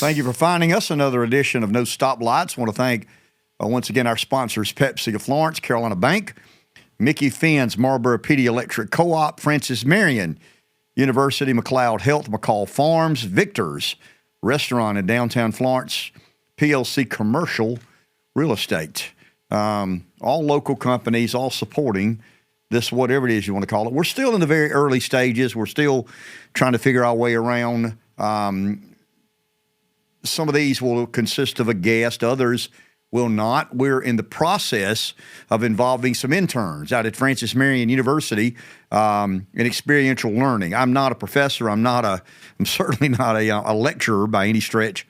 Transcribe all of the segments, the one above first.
Thank you for finding us. Another edition of No Stoplights. I want to thank, once again, our sponsors, Pepsi of Florence, Carolina Bank, Micky Finn's MPD Electric Co-op, Francis Marion University, McLeod Health, McCall Farms, Victor's Restaurant in downtown Florence, PLC Commercial Real Estate. All local companies, all supporting this, whatever it is you want to call it. We're still in the very early stages. We're still trying to figure our way around. Some of these will consist of a guest. Others will not. We're in the process of involving some interns out at Francis Marion University in experiential learning. I'm not a professor. I'm certainly not a lecturer by any stretch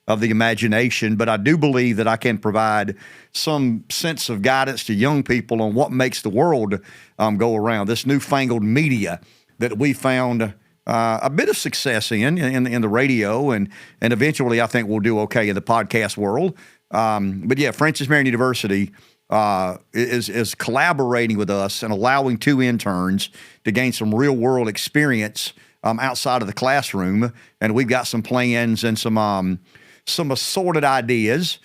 of the imagination, but I do believe that I can provide some sense of guidance to young people on what makes the world go around. This newfangled media that we found a bit of success in the radio, and eventually I think we'll do okay in the podcast world. But yeah, Francis Marion University is collaborating with us and allowing 2 interns to gain some real world experience outside of the classroom, and we've got some plans and some assorted ideas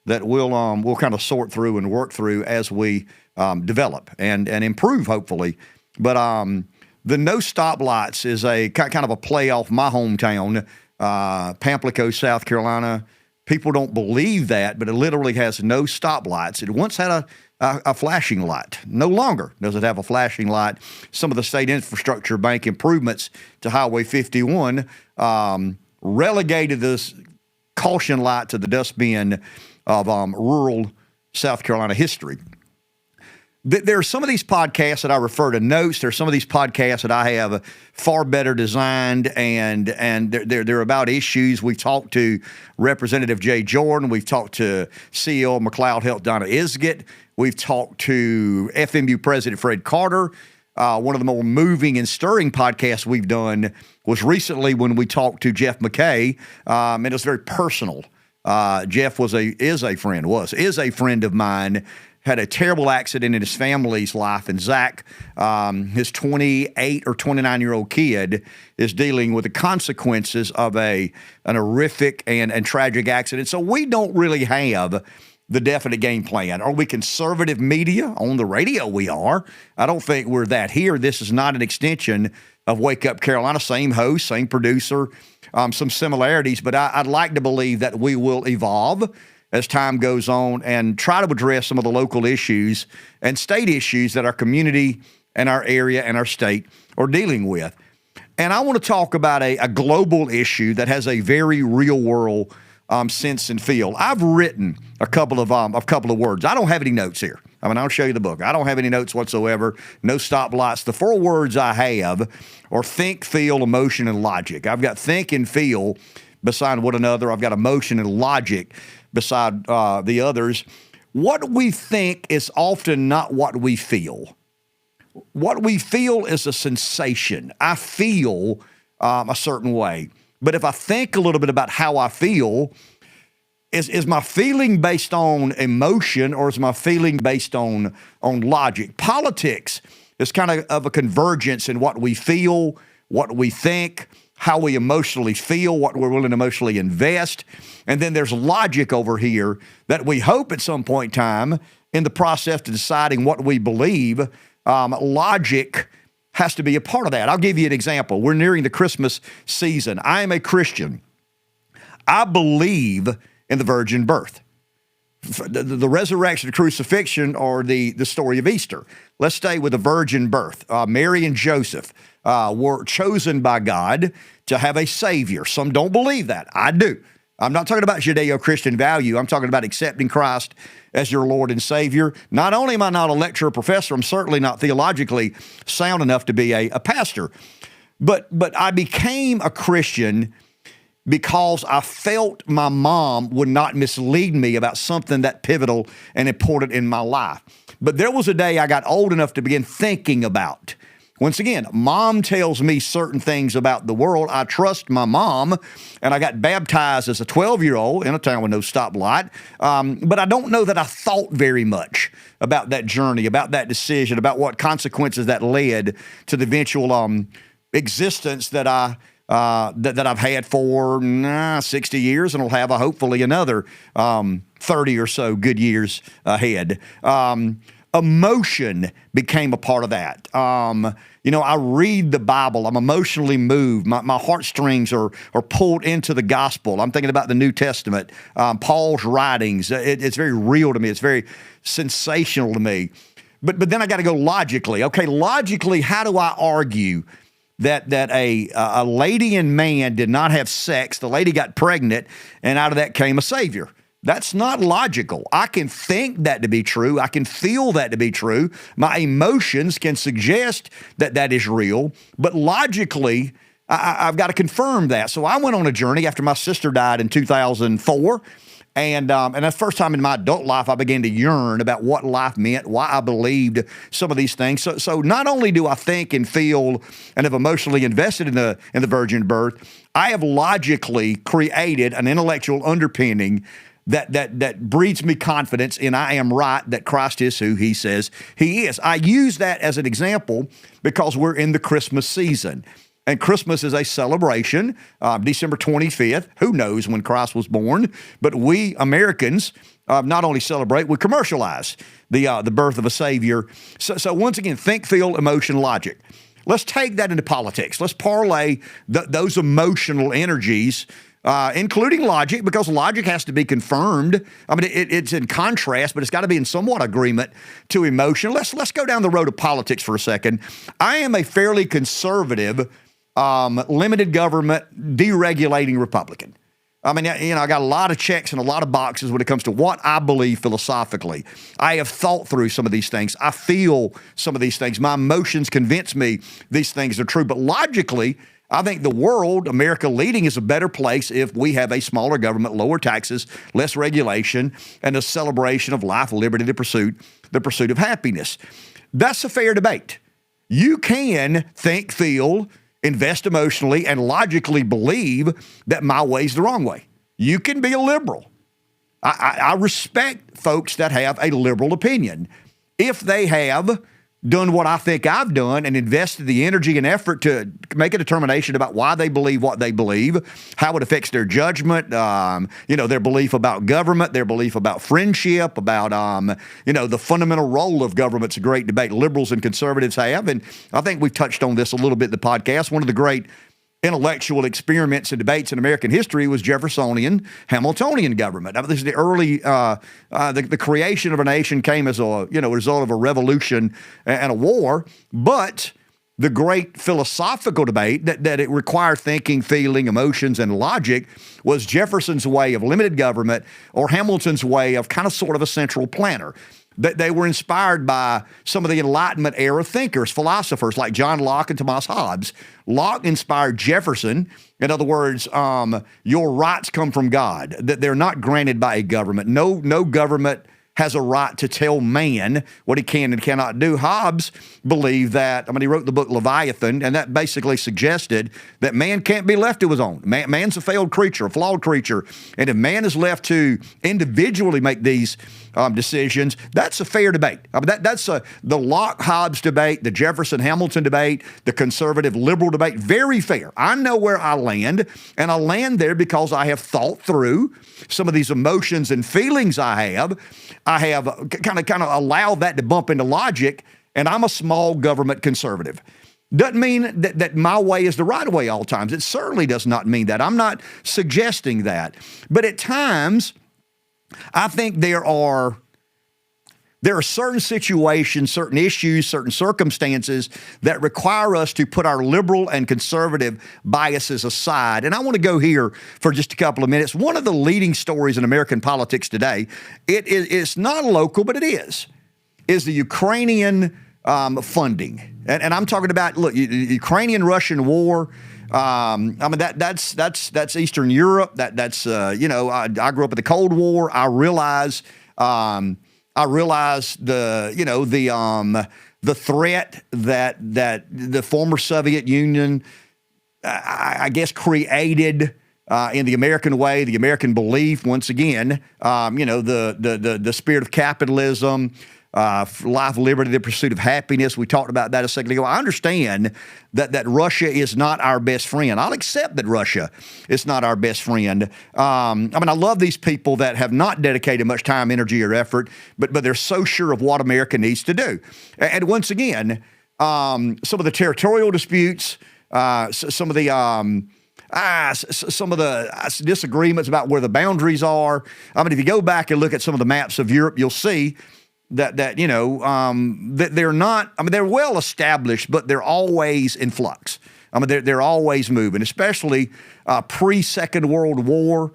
that we'll kind of sort through and work through as we develop and improve, hopefully. But the No Stoplights is a kind of a play off my hometown, Pamplico, South Carolina. People don't believe that, but it literally has no stoplights. It once had a flashing light. No longer does it have a flashing light. Some of the state infrastructure bank improvements to Highway 51 relegated this caution light to the dustbin of rural South Carolina history. There are some of these podcasts that I refer to notes. There are some of these podcasts that I have far better designed, and they're about issues. We've talked to Representative Jay Jordan. We've talked to CEO of McLeod Health, Donna Isgett. We've talked to FMU President Fred Carter. One of the more moving and stirring podcasts we've done was recently when we talked to Jeff McKay, and it was very personal. Jeff is a friend of mine. Had a terrible accident in his family's life, and Zach, his 28 or 29-year-old kid, is dealing with the consequences of an horrific and tragic accident. So we don't really have the definite game plan. Are we conservative media? On the radio we are. I don't think we're that here. This is not an extension of Wake Up Carolina. Same host, same producer, some similarities, but I'd like to believe that we will evolve as time goes on and try to address some of the local issues and state issues that our community and our area and our state are dealing with. And I want to talk about a global issue that has a very real world sense and feel. I've written a couple of words. I don't have any notes here. I mean, I'll show you the book. I don't have any notes whatsoever. No stoplights. The 4 words I have are think, feel, emotion, and logic. I've got think and feel beside one another. I've got emotion and logic beside the others. What we think is often not what we feel. What we feel is a sensation. I feel a certain way. But if I think a little bit about how I feel, is my feeling based on emotion, or is my feeling based on logic? Politics is kind of a convergence in what we feel, what we think, how we emotionally feel, what we're willing to emotionally invest. And then there's logic over here that we hope at some point in time, in the process of deciding what we believe, logic has to be a part of that. I'll give you an example. We're nearing the Christmas season. I am a Christian. I believe in the virgin birth. The resurrection, the crucifixion, or the story of Easter. Let's stay with the virgin birth. Mary and Joseph were chosen by God to have a Savior. Some don't believe that. I do. I'm not talking about Judeo-Christian value. I'm talking about accepting Christ as your Lord and Savior. Not only am I not a lecturer or professor, I'm certainly not theologically sound enough to be a pastor. But I became a Christian because I felt my mom would not mislead me about something that pivotal and important in my life. But there was a day I got old enough to begin thinking about. Once again, mom tells me certain things about the world. I trust my mom, and I got baptized as a 12-year-old in a town with no stoplight. But I don't know that I thought very much about that journey, about that decision, about what consequences that led to the eventual existence that I that I've had for 60 years, and will have hopefully another 30 or so good years ahead. Emotion became a part of that. I read the Bible. I'm emotionally moved. My heartstrings are pulled into the gospel. I'm thinking about the New Testament, Paul's writings. It's very real to me. It's very sensational to me. But then I got to go logically. Okay, logically, how do I argue that a lady and man did not have sex, the lady got pregnant, and out of that came a Savior? That's not logical. I can think that to be true. I can feel that to be true. My emotions can suggest that that is real, but logically, I've got to confirm that. So I went on a journey after my sister died in 2004, and that's the first time in my adult life I began to yearn about what life meant, why I believed some of these things. So not only do I think and feel and have emotionally invested in the virgin birth, I have logically created an intellectual underpinning that breeds me confidence in I am right, that Christ is who he says he is. I use that as an example because we're in the Christmas season. And Christmas is a celebration, December 25th. Who knows when Christ was born? But we Americans not only celebrate, we commercialize the birth of a Savior. So once again, think, feel, emotion, logic. Let's take that into politics. Let's parlay those emotional energies, including logic, because logic has to be confirmed. I mean, it's in contrast, but it's got to be in somewhat agreement to emotion. Let's go down the road of politics for a second. I am a fairly conservative, limited government, deregulating Republican. I mean, I got a lot of checks and a lot of boxes when it comes to what I believe philosophically. I have thought through some of these things. I feel some of these things. My emotions convince me these things are true. But logically, I think the world, America leading, is a better place if we have a smaller government, lower taxes, less regulation, and a celebration of life, liberty, the pursuit of happiness. That's a fair debate. You can think, feel, invest emotionally, and logically believe that my way is the wrong way. You can be a liberal. I respect folks that have a liberal opinion. If they have done what I think I've done and invested the energy and effort to make a determination about why they believe what they believe, how it affects their judgment, their belief about government, their belief about friendship, about, the fundamental role of government's a great debate liberals and conservatives have. And I think we've touched on this a little bit in the podcast. One of the great intellectual experiments and debates in American history was Jeffersonian, Hamiltonian government. This is the early, the creation of a nation came as a result of a revolution and a war, but the great philosophical debate that it required thinking, feeling, emotions, and logic was Jefferson's way of limited government or Hamilton's way of kind of sort of a central planner. They were inspired by some of the Enlightenment era thinkers, philosophers like John Locke and Thomas Hobbes. Locke inspired Jefferson. In other words, your rights come from God, that they're not granted by a government. No government has a right to tell man what he can and cannot do. Hobbes believed that, he wrote the book Leviathan, and that basically suggested that man can't be left to his own. Man's a failed creature, a flawed creature, and if man is left to individually make these decisions, that's a fair debate. That's the Locke-Hobbes debate, the Jefferson-Hamilton debate, the conservative-liberal debate, very fair. I know where I land, and I land there because I have thought through some of these emotions and feelings I have kind of allowed that to bump into logic, and I'm a small government conservative. Doesn't mean that my way is the right way all times. It certainly does not mean that. I'm not suggesting that. But at times, I think there are certain situations, certain issues, certain circumstances that require us to put our liberal and conservative biases aside. And I want to go here for just a couple of minutes. One of the leading stories in American politics today, it's not local, but it is the Ukrainian funding. And I'm talking about, look, Ukrainian-Russian war. That's Eastern Europe. I grew up in the Cold War. I realize the threat that the former Soviet Union, I guess, created in the American way, the American belief. Once again, the spirit of capitalism, life, liberty, the pursuit of happiness. We talked about that a second ago. I understand that Russia is not our best friend. I'll accept that Russia is not our best friend. I love these people that have not dedicated much time, energy, or effort, but they're so sure of what America needs to do. And once again, some of the territorial disputes, some of the disagreements about where the boundaries are. If you go back and look at some of the maps of Europe, you'll see that they're not. They're well established, but they're always in flux. They're always moving, especially pre-Second World War.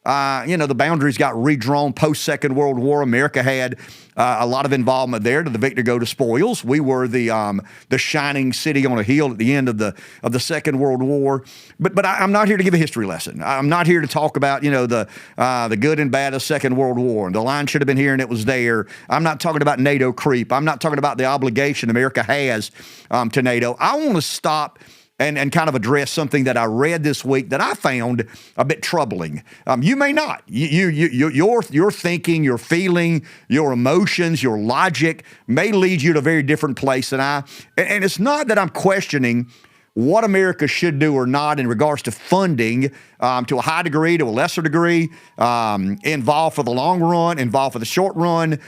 The boundaries got redrawn post-Second World War. America had a lot of involvement there. Did the victor go to spoils? We were the shining city on a hill at the end of the Second World War. But I'm not here to give a history lesson. I'm not here to talk about the good and bad of Second World War. And the line should have been here and it was there. I'm not talking about NATO creep. I'm not talking about the obligation America has to NATO. I want to stop and kind of address something that I read this week that I found a bit troubling. You may not. Your thinking, your feeling, your emotions, your logic may lead you to a very different place than I. And it's not that I'm questioning what America should do or not in regards to funding to a high degree, to a lesser degree, involved for the long run, involved for the short run.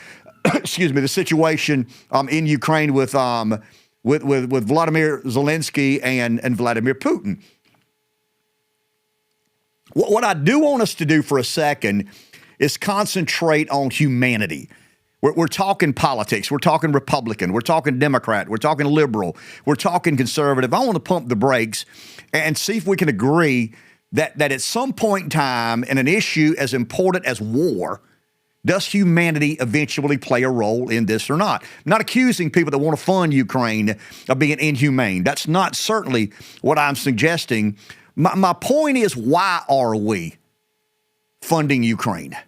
Excuse me, the situation in Ukraine with Vladimir Zelensky and Vladimir Putin. What I do want us to do for a second is concentrate on humanity. We're talking politics. We're talking Republican. We're talking Democrat. We're talking liberal. We're talking conservative. I want to pump the brakes and see if we can agree that at some point in time in an issue as important as war, does humanity eventually play a role in this or not? I'm not accusing people that want to fund Ukraine of being inhumane. That's not certainly what I'm suggesting. My point is, why are we funding Ukraine?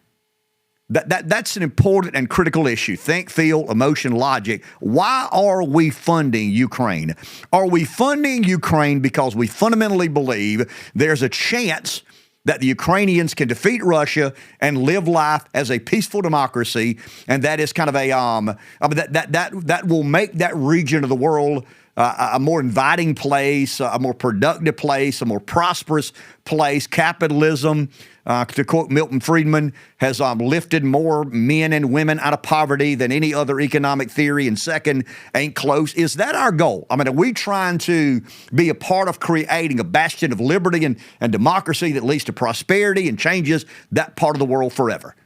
That's an important and critical issue. Think, feel, emotion, logic. Why are we funding Ukraine? Are we funding Ukraine because we fundamentally believe there's a chance that the Ukrainians can defeat Russia and live life as a peaceful democracy, and that is kind of that will make that region of the world a more inviting place, a more productive place, a more prosperous place. Capitalism, to quote Milton Friedman, has lifted more men and women out of poverty than any other economic theory, and second ain't close. Is that our goal? Are we trying to be a part of creating a bastion of liberty and democracy that leads to prosperity and changes that part of the world forever?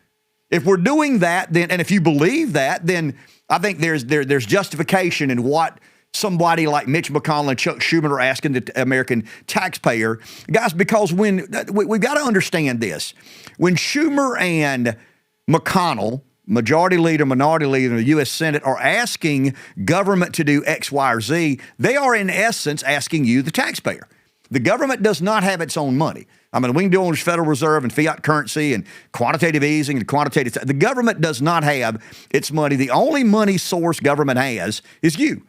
If we're doing that, then, and if you believe that, then I think there's justification in what somebody like Mitch McConnell and Chuck Schumer are asking the American taxpayer. Guys, because when we've got to understand this. When Schumer and McConnell, majority leader, minority leader in the U.S. Senate, are asking government to do X, Y, or Z, they are in essence asking you, the taxpayer. The government does not have its own money. We can do on the Federal Reserve and fiat currency and quantitative easing and quantitative. The government does not have its money. The only money source government has is you.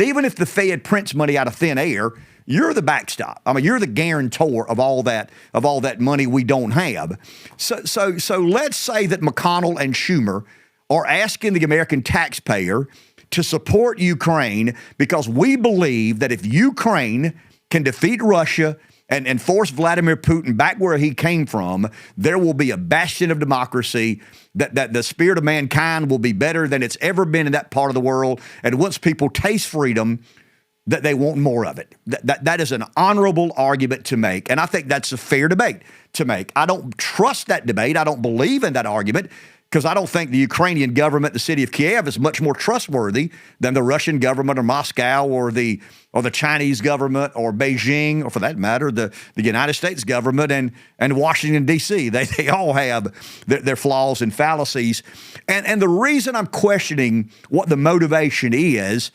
Even if the Fed prints money out of thin air, you're the backstop. You're the guarantor of all that money we don't have. So let's say that McConnell and Schumer are asking the American taxpayer to support Ukraine because we believe that if Ukraine can defeat Russia and force Vladimir Putin back where he came from, there will be a bastion of democracy, that the spirit of mankind will be better than it's ever been in that part of the world. And once people taste freedom, that they want more of it. That is an honorable argument to make. And I think that's a fair debate to make. I don't trust that debate. I don't believe in that argument, because I don't think the Ukrainian government, the city of Kiev, is much more trustworthy than the Russian government or Moscow or the Chinese government or Beijing, or for that matter, the United States government and Washington, D.C. They all have their flaws and fallacies. And the reason I'm questioning what the motivation is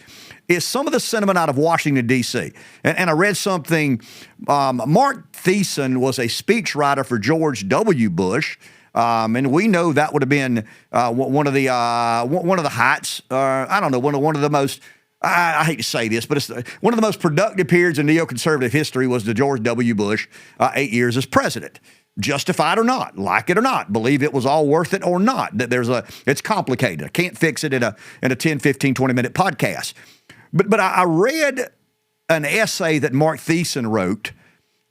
some of the sentiment out of Washington, D.C. And I read something. Mark Thiessen was a speechwriter for George W. Bush. And we know that would have been one of the heights. I don't know, one of the most. I hate to say this, but it's one of the most productive periods in neoconservative history was the George W. Bush 8 years as president. justified or not, like it or not, believe it was all worth it or not. That it's complicated. I can't fix it in a 10, 15, 20-minute podcast. But I read an essay that Mark Thiessen wrote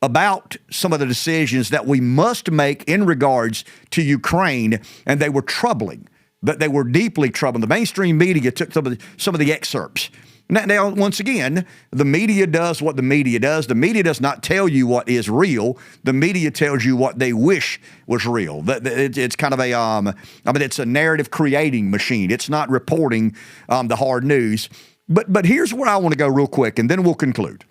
about some of the decisions that we must make in regards to Ukraine, and they were troubling. That they were deeply troubling. The mainstream media took some of the excerpts. Now, once again, the media does what the media does. The media does not tell you what is real. The media tells you what they wish was real. It's kind of it's a narrative creating machine. It's not reporting the hard news. But here's where I want to go real quick, and then we'll conclude.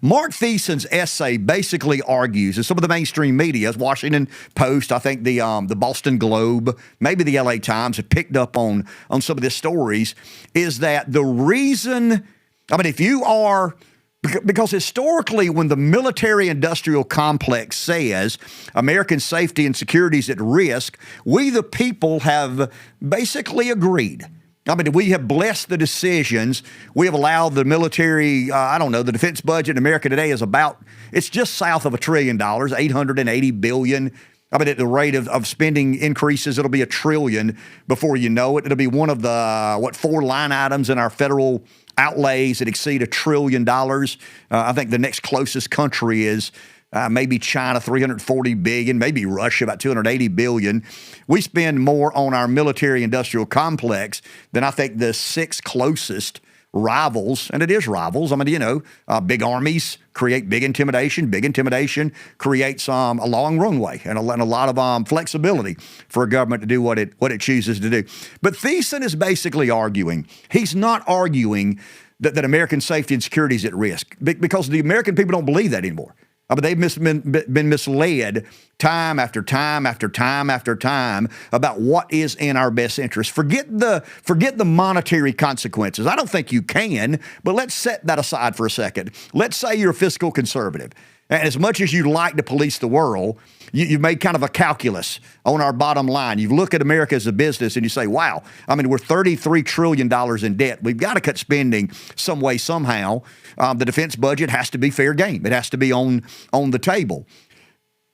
Mark Thiessen's essay basically argues, and some of the mainstream media, Washington Post, I think the Boston Globe, maybe the LA Times have picked up on some of these stories, is that the reason, if you are, because historically when the military-industrial complex says American safety and security is at risk, we the people have basically agreed. We have blessed the decisions. We have allowed the military, the defense budget in America today is it's just south of $1 trillion, $880 billion. At the rate of spending increases, it'll be $1 trillion before you know it. It'll be one of the, 4 line items in our federal outlays that exceed $1 trillion. I think the next closest country is maybe China, $340 billion, maybe Russia, about $280 billion. We spend more on our military-industrial complex than I think the 6 closest rivals, and it is rivals. Big armies create big intimidation. Big intimidation creates a long runway and a lot of flexibility for a government to do what it chooses to do. But Thiessen is basically arguing, he's not arguing that American safety and security is at risk, because the American people don't believe that anymore. They've been misled time after time after time after time about what is in our best interest. Forget the monetary consequences. I don't think you can, but let's set that aside for a second. Let's say you're a fiscal conservative. And as much as you like to police the world, you've made kind of a calculus on our bottom line. You look at America as a business and you say, wow, we're $33 trillion in debt. We've got to cut spending some way, somehow. The defense budget has to be fair game. It has to be on the table.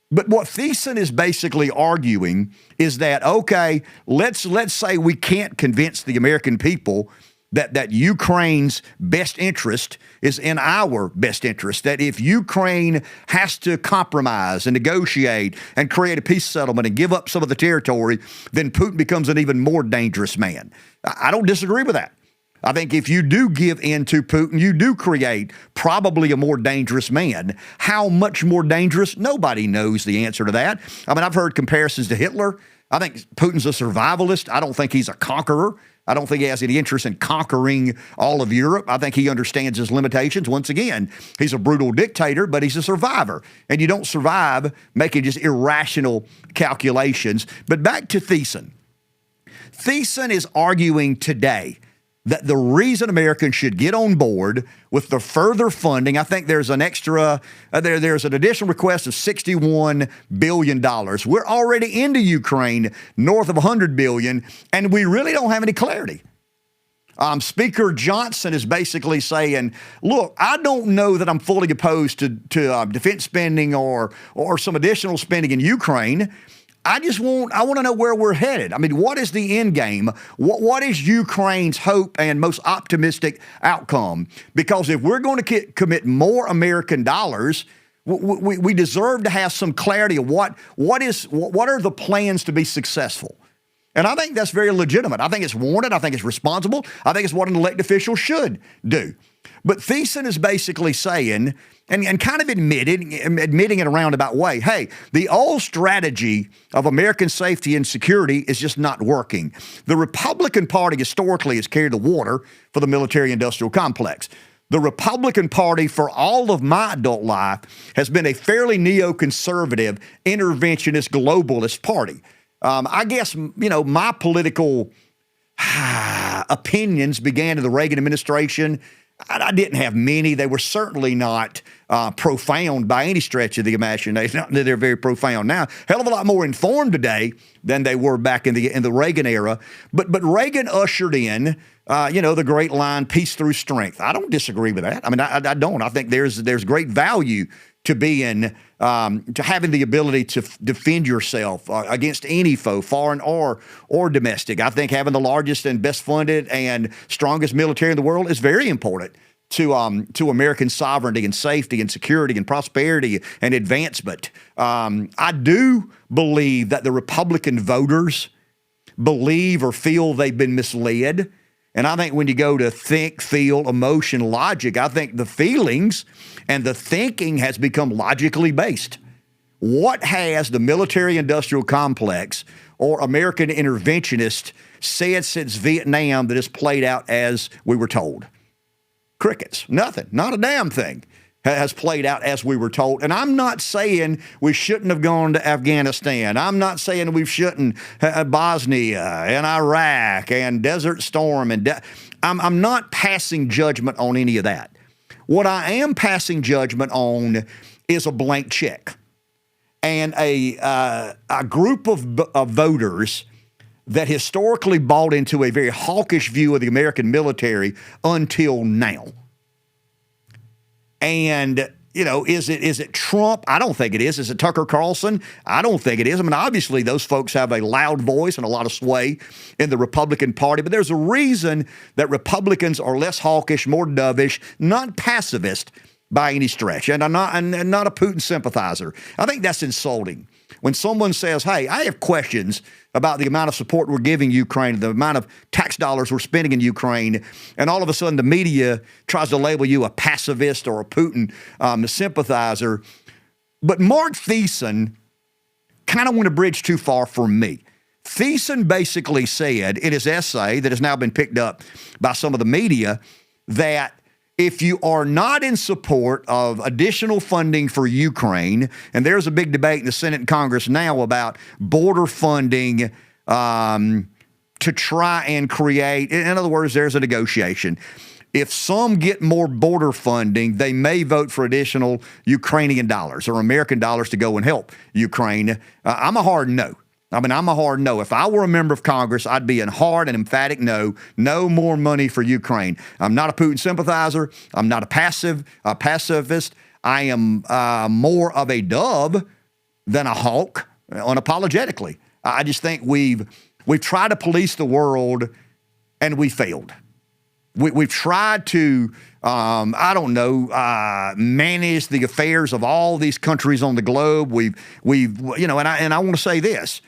But what Thiessen is basically arguing is that, okay, let's say we can't convince the American people that Ukraine's best interest is in our best interest, that if Ukraine has to compromise and negotiate and create a peace settlement and give up some of the territory, then Putin becomes an even more dangerous man. I don't disagree with that. I think if you do give in to Putin, you do create probably a more dangerous man. How much more dangerous? Nobody knows the answer to that. I've heard comparisons to Hitler. I think Putin's a survivalist. I don't think he's a conqueror. I don't think he has any interest in conquering all of Europe. I think he understands his limitations. Once again, he's a brutal dictator, but he's a survivor. And you don't survive making just irrational calculations. But back to Thiessen. Thiessen is arguing today that the reason Americans should get on board with the further funding, I think there's an extra, there's an additional request of $61 billion. We're already into Ukraine, north of $100 billion, and we really don't have any clarity. Speaker Johnson is basically saying, look, I don't know that I'm fully opposed to defense spending or some additional spending in Ukraine. I want to know where we're headed. What is the end game? What is Ukraine's hope and most optimistic outcome? Because if we're going to commit more American dollars, we deserve to have some clarity of what are the plans to be successful. And I think that's very legitimate. I think it's warranted. I think it's responsible. I think it's what an elected official should do. But Thiessen is basically saying, and kind of admitting in a roundabout way, hey, the old strategy of American safety and security is just not working. The Republican Party historically has carried the water for the military-industrial complex. The Republican Party, for all of my adult life, has been a fairly neoconservative, interventionist, globalist party. I guess, my political opinions began in the Reagan administration. I didn't have many. They were certainly not profound by any stretch of the imagination. Not that they're very profound now. Hell of a lot more informed today than they were back in the Reagan era. But Reagan ushered in, the great line, peace through strength. I don't disagree with that. I don't. I think there's great value to being to having the ability to defend yourself against any foe, foreign or domestic. I think having the largest and best funded and strongest military in the world is very important to American sovereignty and safety and security and prosperity and advancement. I do believe that the Republican voters believe or feel they've been misled. And I think when you go to think, feel, emotion, logic, I think the feelings and the thinking has become logically based. What has the military-industrial complex or American interventionist said since Vietnam that has played out as we were told? Crickets. Nothing. Not a damn thing has played out as we were told. And I'm not saying we shouldn't have gone to Afghanistan. I'm not saying we shouldn't Bosnia and Iraq and Desert Storm. I'm not passing judgment on any of that. What I am passing judgment on is a blank check and a group of voters that historically bought into a very hawkish view of the American military until now. And, you know, is it Trump? I don't think it is. Is it Tucker Carlson? I don't think it is. I mean, obviously, those folks have a loud voice and a lot of sway in the Republican Party, but there's a reason that Republicans are less hawkish, more dovish, not pacifist by any stretch, and I'm not a Putin sympathizer. I think that's insulting. When someone says, hey, I have questions about the amount of support we're giving Ukraine, the amount of tax dollars we're spending in Ukraine, and all of a sudden the media tries to label you a pacifist or a Putin sympathizer. But Mark Thiessen kind of went a bridge too far for me. Thiessen basically said in his essay that has now been picked up by some of the media that if you are not in support of additional funding for Ukraine, and there's a big debate in the Senate and Congress now about border funding to try and create, in other words, there's a negotiation. If some get more border funding, they may vote for additional Ukrainian dollars or American dollars to go and help Ukraine. I'm a hard no. I'm a hard no. If I were a member of Congress, I'd be a hard and emphatic no. No more money for Ukraine. I'm not a Putin sympathizer. I'm not a pacifist. I am more of a dove than a hawk, unapologetically. I just think we've tried to police the world and we failed. We've tried to, manage the affairs of all these countries on the globe. And I want to say this.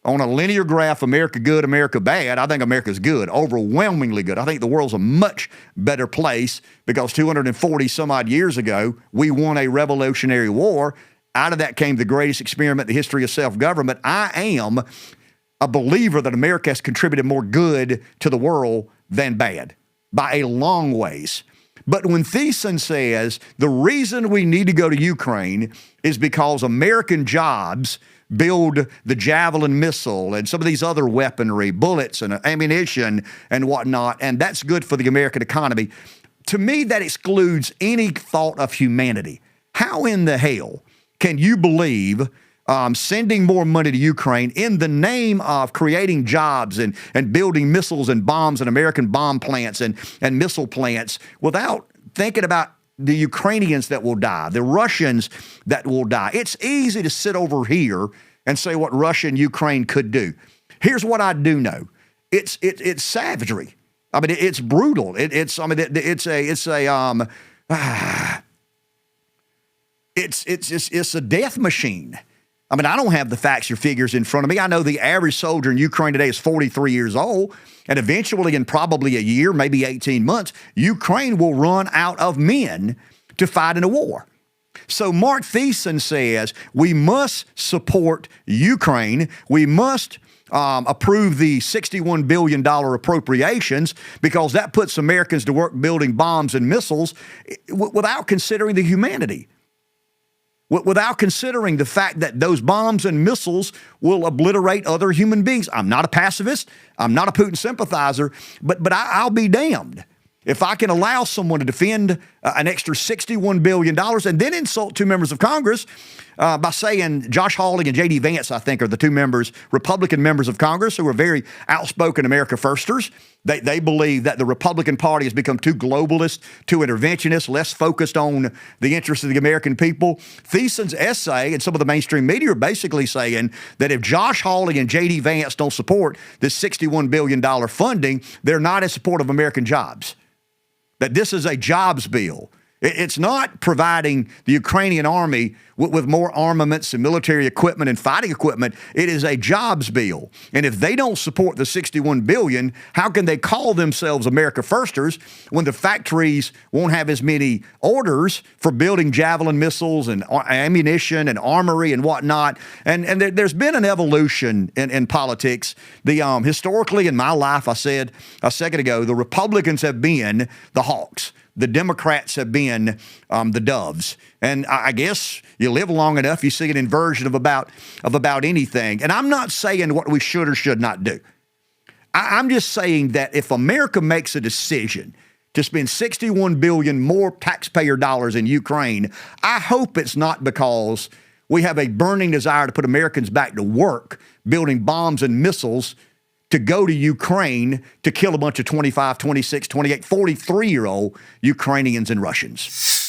On a linear graph, America good, America bad, I think America's good, overwhelmingly good. I think the world's a much better place because 240 some odd years ago, we won a revolutionary war. Out of that came the greatest experiment in the history of self-government. I am a believer that America has contributed more good to the world than bad by a long ways. But when Thiessen says the reason we need to go to Ukraine is because American jobs build the Javelin missile and some of these other weaponry, bullets and ammunition and whatnot, and that's good for the American economy. To me, that excludes any thought of humanity. How in the hell can you believe sending more money to Ukraine in the name of creating jobs and building missiles and bombs and American bomb plants and missile plants without thinking about the Ukrainians that will die, the Russians that will die? It's easy to sit over here and say what Russia and Ukraine could do. Here's what I do know. It's savagery. I mean, it's brutal. It's a death machine. I mean, I don't have the facts or figures in front of me. I know the average soldier in Ukraine today is 43 years old, and eventually in probably a year, maybe 18 months, Ukraine will run out of men to fight in a war. So Mark Thiessen says we must support Ukraine. We must approve the $61 billion appropriations because that puts Americans to work building bombs and missiles without considering the humanity. Without considering the fact that those bombs and missiles will obliterate other human beings. I'm not a pacifist. I'm not a Putin sympathizer, but I'll be damned if I can allow someone to defend an extra $61 billion and then insult two members of Congress by saying Josh Hawley and J.D. Vance, I think, are the two members, Republican members of Congress, who are very outspoken America Firsters. They believe that the Republican Party has become too globalist, too interventionist, less focused on the interests of the American people. Thiessen's essay and some of the mainstream media are basically saying that if Josh Hawley and J.D. Vance don't support this $61 billion funding, they're not in support of American jobs. That this is a jobs bill. It's not providing the Ukrainian army with more armaments and military equipment and fighting equipment. It is a jobs bill. And if they don't support the $61 billion, how can they call themselves America Firsters when the factories won't have as many orders for building Javelin missiles and ammunition and armory and whatnot? And there's been an evolution in politics. Historically in my life, I said a second ago, the Republicans have been the hawks. The Democrats have been the doves. And I guess you live long enough, you see an inversion of about anything. And I'm not saying what we should or should not do. I'm just saying that if America makes a decision to spend $61 billion more taxpayer dollars in Ukraine, I hope it's not because we have a burning desire to put Americans back to work, building bombs and missiles to go to Ukraine to kill a bunch of 25, 26, 28, 43-year-old Ukrainians and Russians.